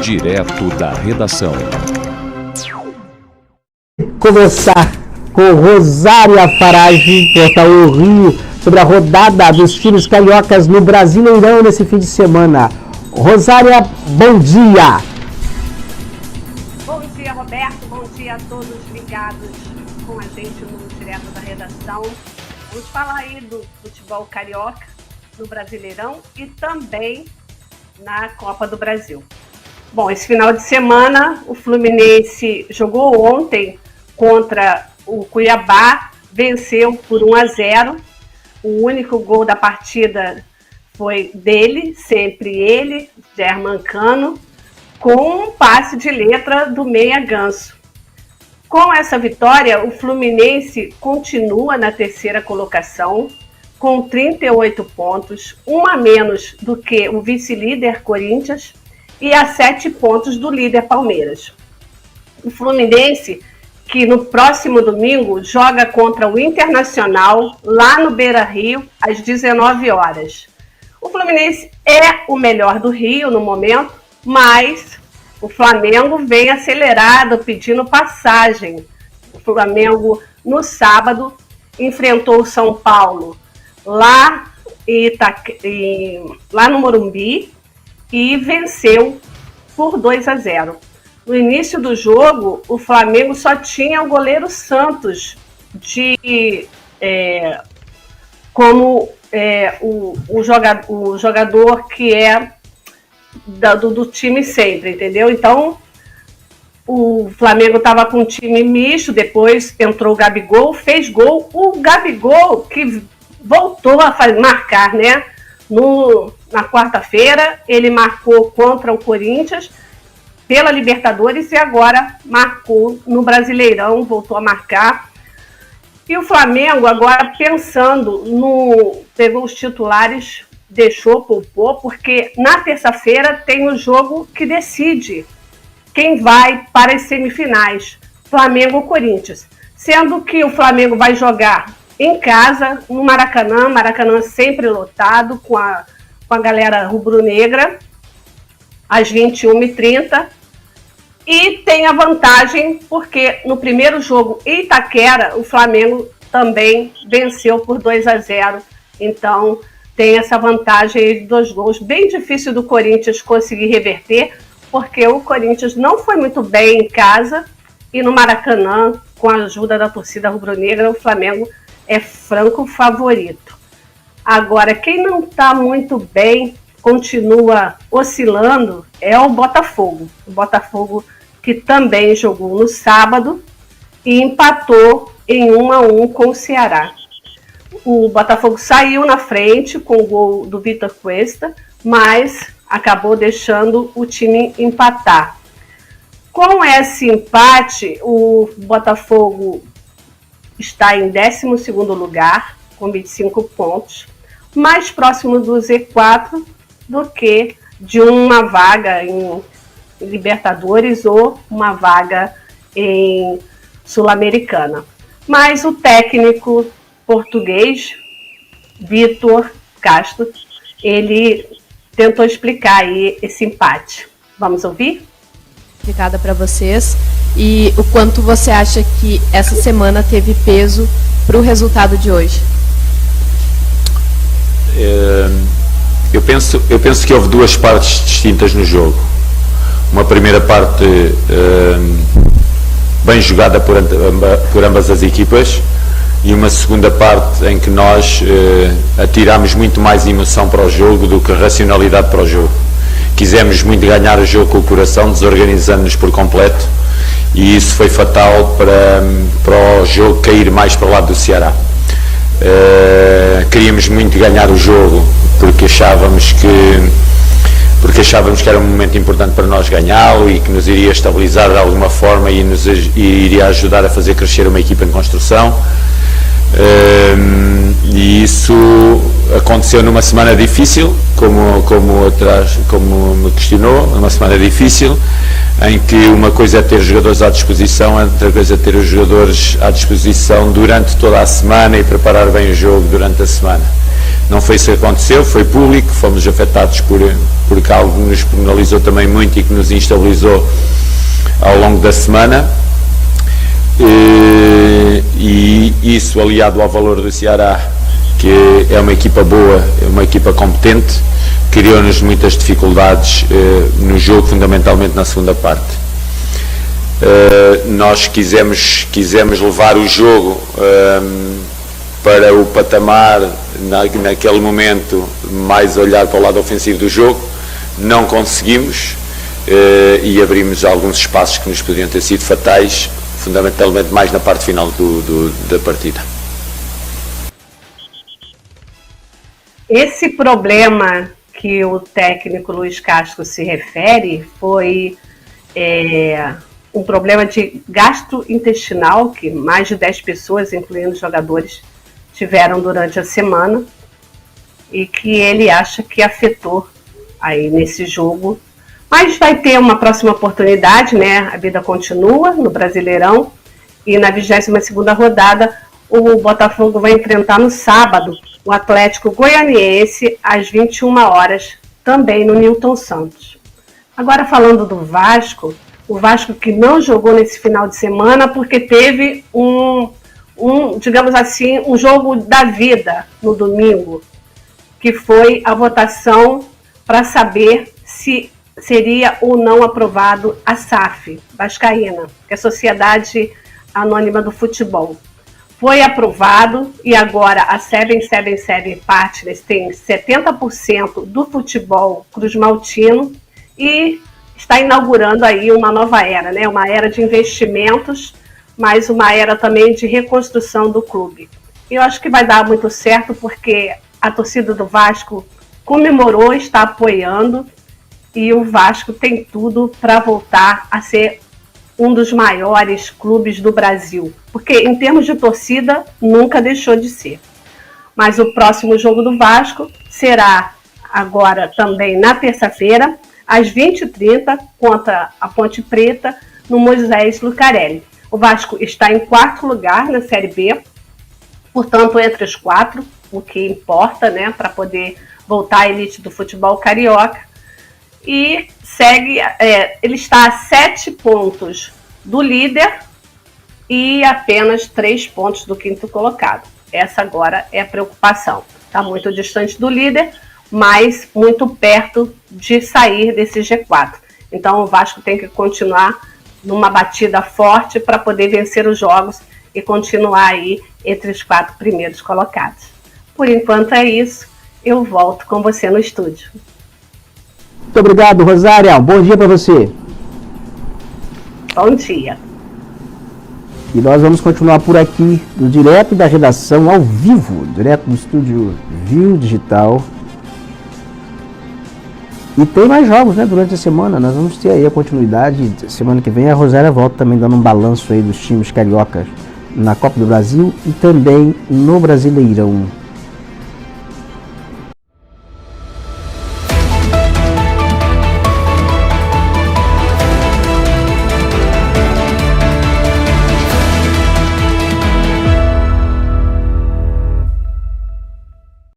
Direto da redação. Conversar com Rosária Farage, portal O Rio, sobre a rodada dos times cariocas no Brasileirão nesse fim de semana. Rosária, bom dia! Bom dia, Roberto. Bom dia a todos ligados com a gente no Direto da Redação. Vamos falar aí do futebol carioca no Brasileirão e também na Copa do Brasil. Bom, esse final de semana o Fluminense jogou ontem contra o Cuiabá, venceu por 1-0. O único gol da partida foi dele, sempre ele, Germancano, com um passe de letra do Meia Ganso. Com essa vitória, o Fluminense continua na terceira colocação, com 38 pontos, um a menos do que o vice-líder Corinthians e a 7 pontos do líder Palmeiras. O Fluminense, que no próximo domingo joga contra o Internacional, lá no Beira-Rio, às 19 horas. O Fluminense é o melhor do Rio no momento, mas o Flamengo vem acelerado, pedindo passagem. O Flamengo, no sábado, enfrentou o São Paulo lá no Morumbi e venceu por 2-0. No início do jogo, o Flamengo só tinha o goleiro Santos o jogador que é do time sempre, entendeu? Então, o Flamengo estava com um time misto, depois entrou o Gabigol, fez gol. O Gabigol que voltou a marcar, né? Na quarta-feira, ele marcou contra o Corinthians pela Libertadores e agora marcou no Brasileirão, voltou a marcar. E o Flamengo agora pegou os titulares, poupou, porque na terça-feira tem o jogo que decide quem vai para as semifinais, Flamengo ou Corinthians. Sendo que o Flamengo vai jogar em casa, no Maracanã sempre lotado, com a galera rubro-negra, às 21h30. E tem a vantagem, porque no primeiro jogo em Itaquera, o Flamengo também venceu por 2-0. Então, tem essa vantagem de 2 gols. Bem difícil do Corinthians conseguir reverter, porque o Corinthians não foi muito bem em casa. E no Maracanã, com a ajuda da torcida rubro-negra, o Flamengo é franco favorito. Agora, quem não está muito bem, continua oscilando, é o Botafogo. O Botafogo que também jogou no sábado e empatou em 1-1 com o Ceará. O Botafogo saiu na frente com o gol do Vitor Cuesta, mas acabou deixando o time empatar. Com esse empate, o Botafogo está em 12º lugar, com 25 pontos, mais próximo do Z4 do que de uma vaga em Libertadores ou uma vaga em Sul-Americana. Mas o técnico português, Vitor Castro, ele tentou explicar aí esse empate. Vamos ouvir? Explicada para vocês. E o quanto você acha que essa semana teve peso para o resultado de hoje? Eu penso que houve 2 partes distintas no jogo. Uma primeira parte bem jogada por ambas as equipas e uma segunda parte em que nós atirámos muito mais emoção para o jogo do que racionalidade para o jogo. Quisemos muito ganhar o jogo com o coração, desorganizando-nos por completo, e isso foi fatal para o jogo cair mais para o lado do Ceará. Queríamos muito ganhar o jogo porque achávamos que era um momento importante para nós ganhá-lo e que nos iria estabilizar de alguma forma e iria ajudar a fazer crescer uma equipa em construção. E isso aconteceu numa semana difícil, como me questionou, numa semana difícil, em que uma coisa é ter jogadores à disposição, outra coisa é ter os jogadores à disposição durante toda a semana e preparar bem o jogo durante a semana. Não foi isso que aconteceu, foi público, fomos afetados por algo que nos penalizou também muito e que nos instabilizou ao longo da semana. E isso, aliado ao valor do Ceará, que é uma equipa boa, é uma equipa competente, criou-nos muitas dificuldades no jogo, fundamentalmente na segunda parte. Nós quisemos levar o jogo para o patamar, naquele momento, mais olhar para o lado ofensivo do jogo. Não conseguimos e abrimos alguns espaços que nos podiam ter sido fatais, fundamentalmente mais na parte final da partida. Esse problema que o técnico Luiz Castro se refere foi um problema de gastrointestinal que mais de 10 pessoas, incluindo jogadores, tiveram durante a semana e que ele acha que afetou aí nesse jogo. Mas vai ter uma próxima oportunidade, né? A vida continua no Brasileirão e na 22ª rodada o Botafogo vai enfrentar no sábado o Atlético Goianiense às 21 horas, também no Newton Santos. Agora falando do Vasco, o Vasco que não jogou nesse final de semana porque teve digamos assim, um jogo da vida no domingo, que foi a votação para saber se seria ou não aprovado a SAF vascaína, que é a Sociedade Anônima do Futebol. Foi aprovado e agora a 777 Partners tem 70% do futebol cruzmaltino e está inaugurando aí uma nova era, né? Uma era de investimentos, mas uma era também de reconstrução do clube. E eu acho que vai dar muito certo porque a torcida do Vasco comemorou, está apoiando e o Vasco tem tudo para voltar a ser um dos maiores clubes do Brasil. Porque em termos de torcida, nunca deixou de ser. Mas o próximo jogo do Vasco será agora também na terça-feira, às 20h30, contra a Ponte Preta, no Moisés Lucarelli. O Vasco está em 4º lugar na Série B, portanto, entre os 4, o que importa, né, para poder voltar à elite do futebol carioca. E segue, ele está a 7 pontos do líder e apenas 3 pontos do 5º colocado. Essa agora é a preocupação. Está muito distante do líder, mas muito perto de sair desse G4. Então o Vasco tem que continuar numa batida forte para poder vencer os jogos e continuar aí entre os 4 primeiros colocados. Por enquanto é isso. Eu volto com você no estúdio. Muito obrigado, Rosária. Bom dia para você. Bom dia. E nós vamos continuar por aqui, direto da redação, ao vivo, direto do estúdio Viu Digital. E tem mais jogos, né, durante a semana. Nós vamos ter aí a continuidade. Semana que vem a Rosária volta também dando um balanço aí dos times cariocas na Copa do Brasil e também no Brasileirão.